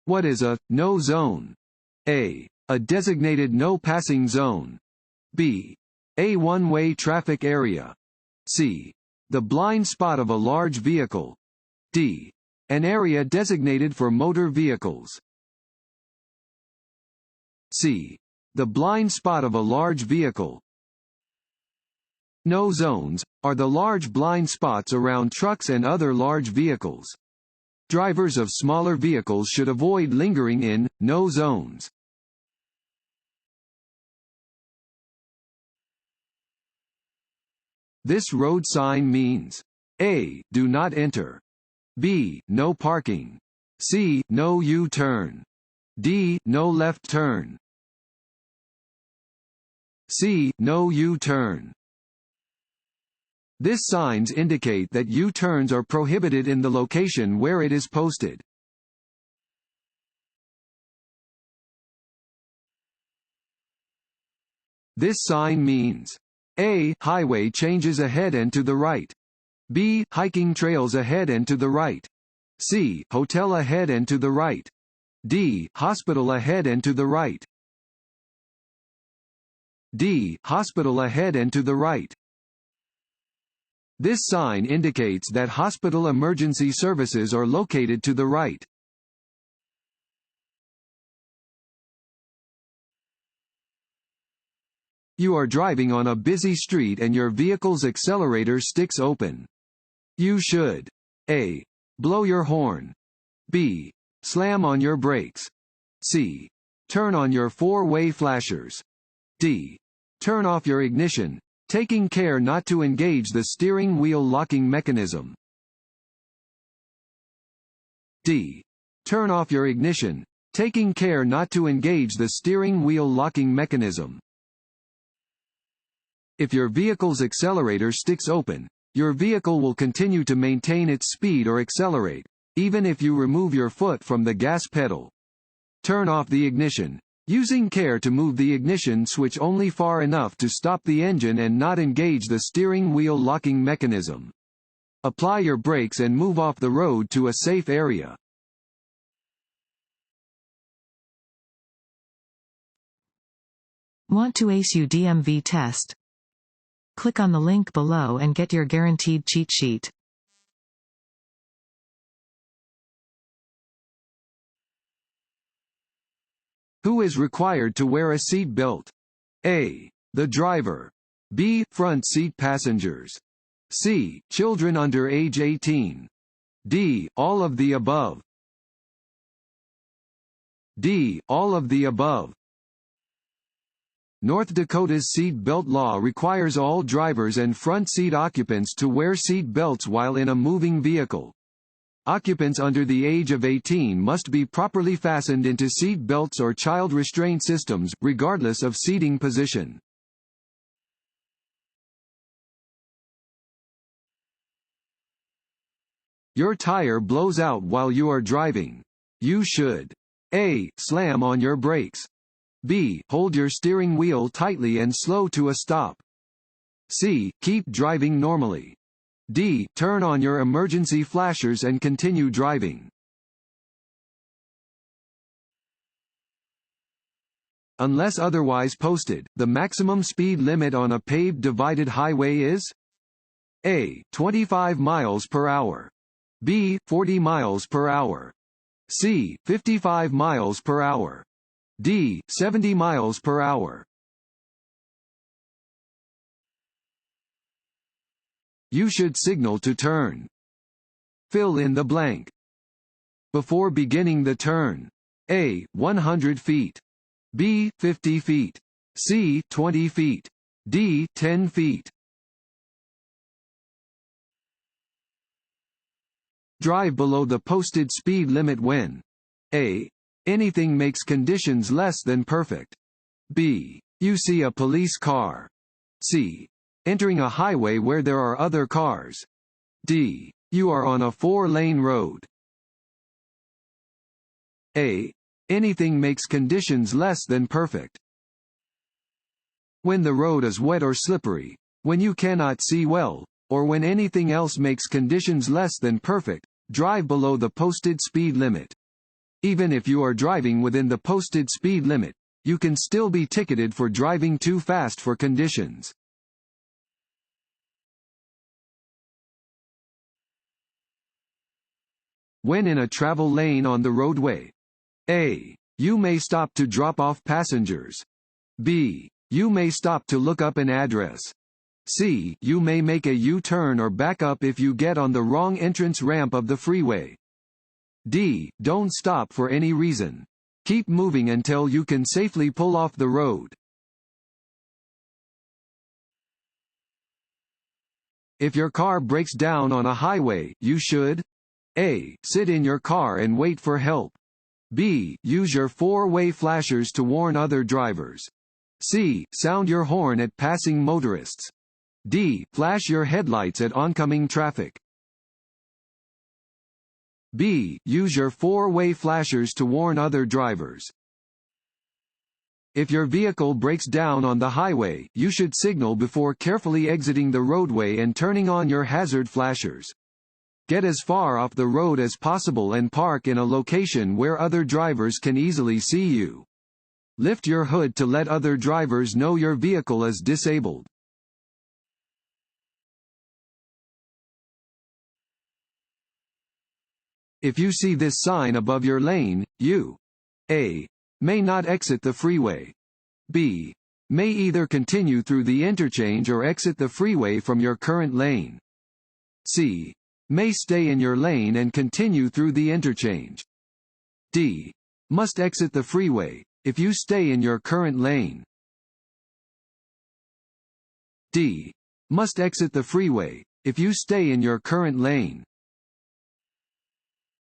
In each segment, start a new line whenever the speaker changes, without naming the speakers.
What is a no zone? A. A designated no passing zone. B. A one-way traffic area. C. The blind spot of a large vehicle. D. An area designated for motor vehicles. C. The blind spot of a large vehicle. No zones are the large blind spots around trucks and other large vehicles. Drivers of smaller vehicles should avoid lingering in no zones. This road sign means A. Do not enter. B. No parking. C. No U-turn. D. No left turn. C. No U-turn. This signs indicate that U-turns are prohibited in the location where it is posted. This sign means A. Highway changes ahead and to the right. B. Hiking trails ahead and to the right. C. Hotel ahead and to the right. D. Hospital ahead and to the right. D. Hospital ahead and to the right. This sign indicates that hospital emergency services are located to the right. You are driving on a busy street and your vehicle's accelerator sticks open. You should A. Blow your horn. B. Slam on your brakes. C. Turn on your four-way flashers. D. Turn off your ignition, taking care not to engage the steering wheel locking mechanism. D. Turn off your ignition, taking care not to engage the steering wheel locking mechanism. If your vehicle's accelerator sticks open, your vehicle will continue to maintain its speed or accelerate, even if you remove your foot from the gas pedal. Turn off the ignition, using care to move the ignition switch only far enough to stop the engine and not engage the steering wheel locking mechanism. Apply your brakes and move off the road to a safe area.
Want to ace your DMV test? Click on the link below and get your guaranteed cheat sheet.
Who is required to wear a seat belt? A. The driver. B. Front seat passengers. C. Children under age 18. D. All of the above. D. All of the above. North Dakota's seat belt law requires all drivers and front seat occupants to wear seat belts while in a moving vehicle. Occupants under the age of 18 must be properly fastened into seat belts or child restraint systems, regardless of seating position. Your tire blows out while you are driving. You should A. Slam on your brakes. B. Hold your steering wheel tightly and slow to a stop. C. Keep driving normally. D. Turn on your emergency flashers and continue driving. Unless otherwise posted, the maximum speed limit on a paved divided highway is A. 25 miles per hour. B. 40 miles per hour. C. 55 miles per hour. D. 70 miles per hour. You should signal to turn. Fill in the blank. Before beginning the turn. A. 100 feet. B. 50 feet. C. 20 feet. D. 10 feet. Drive below the posted speed limit when A. Anything makes conditions less than perfect. B. You see a police car. C. Entering a highway where there are other cars. D. You are on a 4-lane road. A. Anything makes conditions less than perfect. When the road is wet or slippery, when you cannot see well, or when anything else makes conditions less than perfect, drive below the posted speed limit. Even if you are driving within the posted speed limit, you can still be ticketed for driving too fast for conditions. When in a travel lane on the roadway. A. You may stop to drop off passengers. B. You may stop to look up an address. C. You may make a U-turn or back up if you get on the wrong entrance ramp of the freeway. D. Don't stop for any reason. Keep moving until you can safely pull off the road. If your car breaks down on a highway, you should A. Sit in your car and wait for help. B. Use your four-way flashers to warn other drivers. C. Sound your horn at passing motorists. D. Flash your headlights at oncoming traffic. B. Use your four-way flashers to warn other drivers. If your vehicle breaks down on the highway, you should signal before carefully exiting the roadway and turning on your hazard flashers. Get as far off the road as possible and park in a location where other drivers can easily see you. Lift your hood to let other drivers know your vehicle is disabled. If you see this sign above your lane, you A. May not exit the freeway. B. May either continue through the interchange or exit the freeway from your current lane. C. May stay in your lane and continue through the interchange. D. Must exit the freeway if you stay in your current lane. D. Must exit the freeway if you stay in your current lane.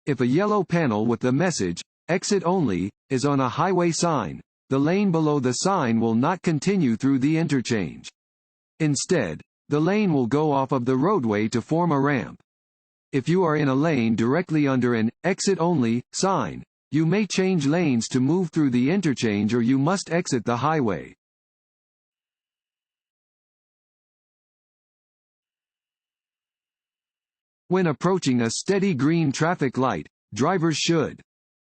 If a yellow panel with the message, "Exit only," is on a highway sign, the lane below the sign will not continue through the interchange. Instead, the lane will go off of the roadway to form a ramp. If you are in a lane directly under an "Exit only" sign, you may change lanes to move through the interchange or you must exit the highway. When approaching a steady green traffic light, drivers should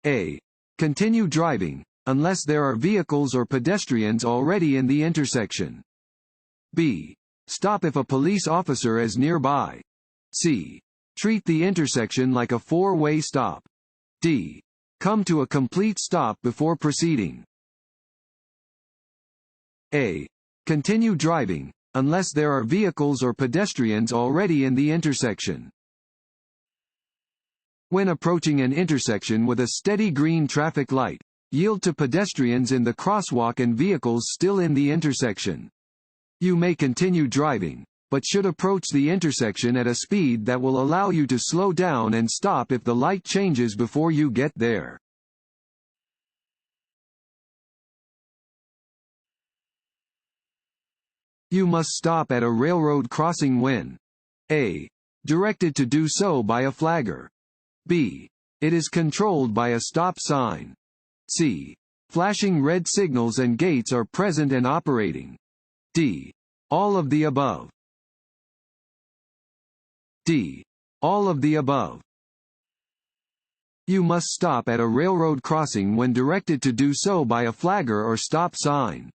A. Continue driving, unless there are vehicles or pedestrians already in the intersection. B. Stop if a police officer is nearby. C. Treat the intersection like a four-way stop. D. Come to a complete stop before proceeding. A. Continue driving, unless there are vehicles or pedestrians already in the intersection. When approaching an intersection with a steady green traffic light, yield to pedestrians in the crosswalk and vehicles still in the intersection. You may continue driving, but should approach the intersection at a speed that will allow you to slow down and stop if the light changes before you get there. You must stop at a railroad crossing when A. Directed to do so by a flagger. B. It is controlled by a stop sign. C. Flashing red signals and gates are present and operating. D. All of the above. D. All of the above. You must stop at a railroad crossing when directed to do so by a flagger or stop sign.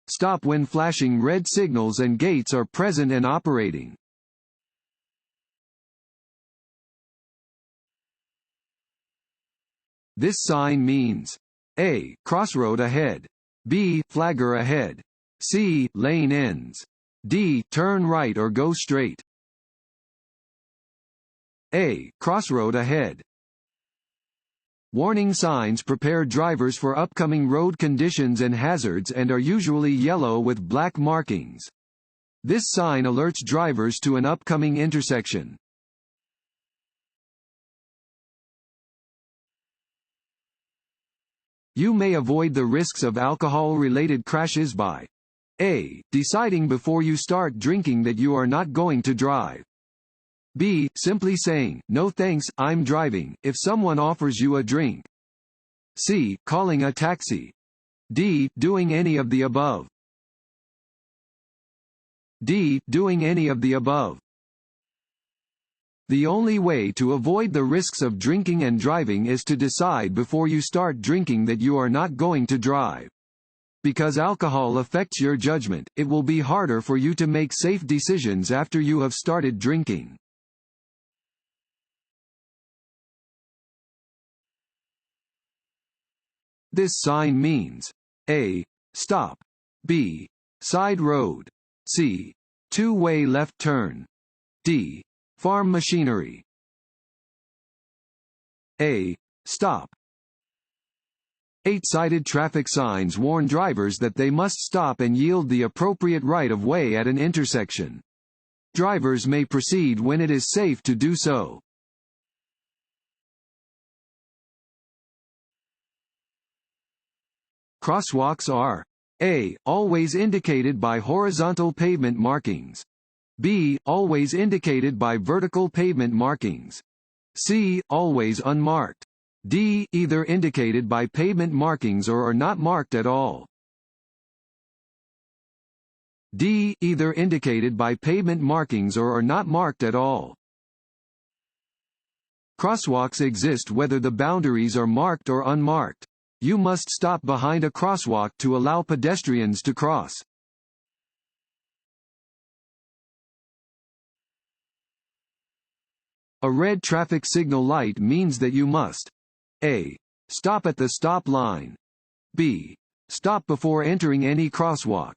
Stop when flashing red signals and gates are present and operating. This sign means A. Crossroad ahead. B. Flagger ahead. C. Lane ends. D. Turn right or go straight. A. Crossroad ahead. Warning signs prepare drivers for upcoming road conditions and hazards and are usually yellow with black markings. This sign alerts drivers to an upcoming intersection. You may avoid the risks of alcohol-related crashes by A. Deciding before you start drinking that you are not going to drive. B. Simply saying, "No thanks, I'm driving," if someone offers you a drink. C. Calling a taxi. D. Doing any of the above. D. Doing any of the above. The only way to avoid the risks of drinking and driving is to decide before you start drinking that you are not going to drive. Because alcohol affects your judgment, it will be harder for you to make safe decisions after you have started drinking. This sign means A. Stop. B. Side road. C. Two-way left turn. D. Farm machinery. A. Stop. 8-sided traffic signs warn drivers that they must stop and yield the appropriate right-of-way at an intersection. Drivers may proceed when it is safe to do so. Crosswalks are A. Always indicated by horizontal pavement markings. B. Always indicated by vertical pavement markings. C. Always unmarked. D. Either indicated by pavement markings or are not marked at all. D. Either indicated by pavement markings or are not marked at all. Crosswalks exist whether the boundaries are marked or unmarked. You must stop behind a crosswalk to allow pedestrians to cross. A red traffic signal light means that you must A. Stop at the stop line. B. Stop before entering any crosswalk.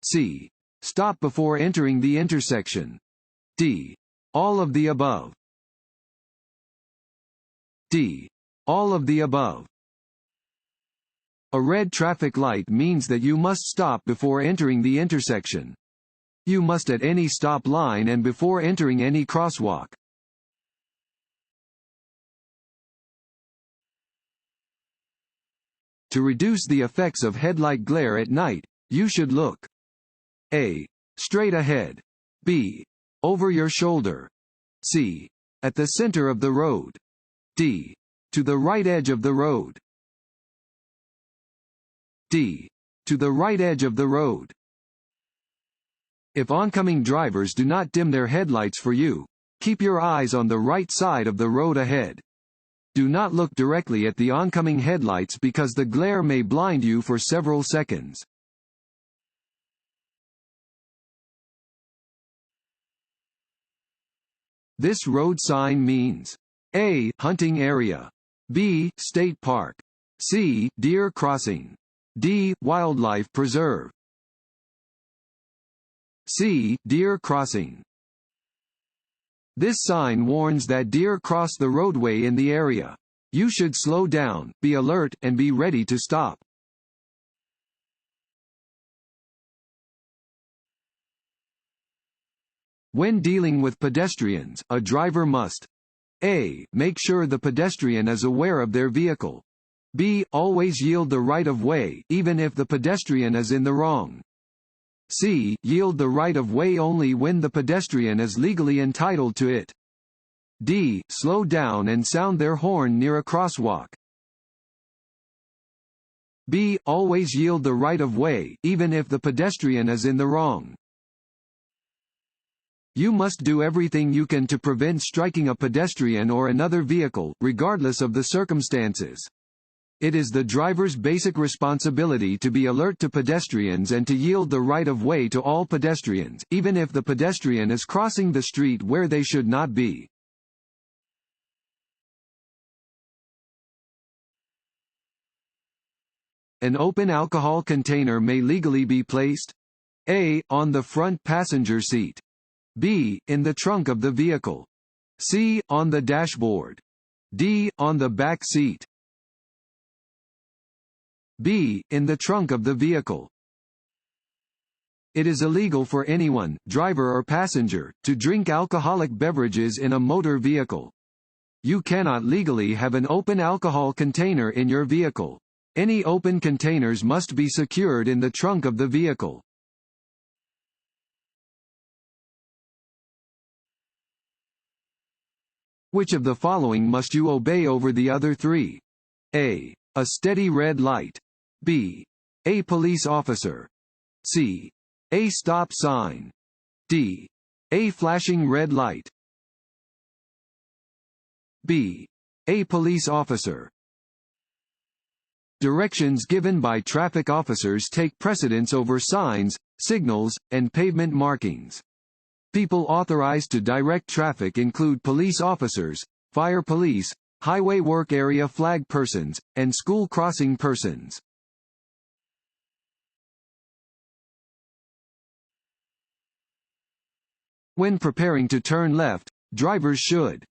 C. Stop before entering the intersection. D. All of the above. D. All of the above. A red traffic light means that you must stop before entering the intersection. You must at any stop line and before entering any crosswalk. To reduce the effects of headlight glare at night, you should look A. Straight ahead. B. Over your shoulder. C. At the center of the road. D. To the right edge of the road. D. To the right edge of the road. If oncoming drivers do not dim their headlights for you, keep your eyes on the right side of the road ahead. Do not look directly at the oncoming headlights because the glare may blind you for several seconds. This road sign means A. Hunting area. B. State park. C. Deer crossing. D. Wildlife preserve. C. Deer crossing. This sign warns that deer cross the roadway in the area. You should slow down, be alert, and be ready to stop. When dealing with pedestrians, a driver must A. Make sure the pedestrian is aware of their vehicle. B. Always yield the right-of-way, even if the pedestrian is in the wrong. C. Yield the right-of-way only when the pedestrian is legally entitled to it. D. Slow down and sound their horn near a crosswalk. B. Always yield the right-of-way, even if the pedestrian is in the wrong. You must do everything you can to prevent striking a pedestrian or another vehicle, regardless of the circumstances. It is the driver's basic responsibility to be alert to pedestrians and to yield the right-of-way to all pedestrians, even if the pedestrian is crossing the street where they should not be. An open alcohol container may legally be placed A. On the front passenger seat. B. In the trunk of the vehicle. C. On the dashboard. D. On the back seat. B. In the trunk of the vehicle. It is illegal for anyone, driver or passenger, to drink alcoholic beverages in a motor vehicle. You cannot legally have an open alcohol container in your vehicle. Any open containers must be secured in the trunk of the vehicle. Which of the following must you obey over the other three? A. A steady red light. B. A police officer. C. A stop sign. D. A flashing red light. B. A police officer. Directions given by traffic officers take precedence over signs, signals, and pavement markings. People authorized to direct traffic include police officers, fire police, highway work area flag persons, and school crossing persons. When preparing to turn left, drivers should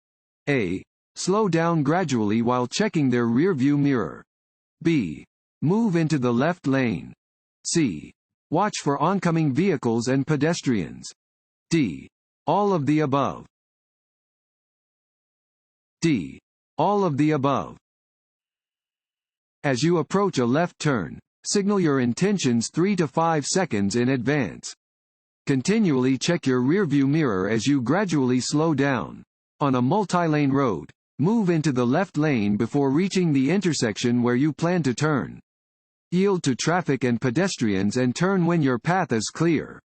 A. Slow down gradually while checking their rearview mirror. B. Move into the left lane. C. Watch for oncoming vehicles and pedestrians. D. All of the above. D. All of the above. As you approach a left turn, signal your intentions 3 to 5 seconds in advance. Continually check your rearview mirror as you gradually slow down. On a multi-lane road, move into the left lane before reaching the intersection where you plan to turn. Yield to traffic and pedestrians and turn when your path is clear.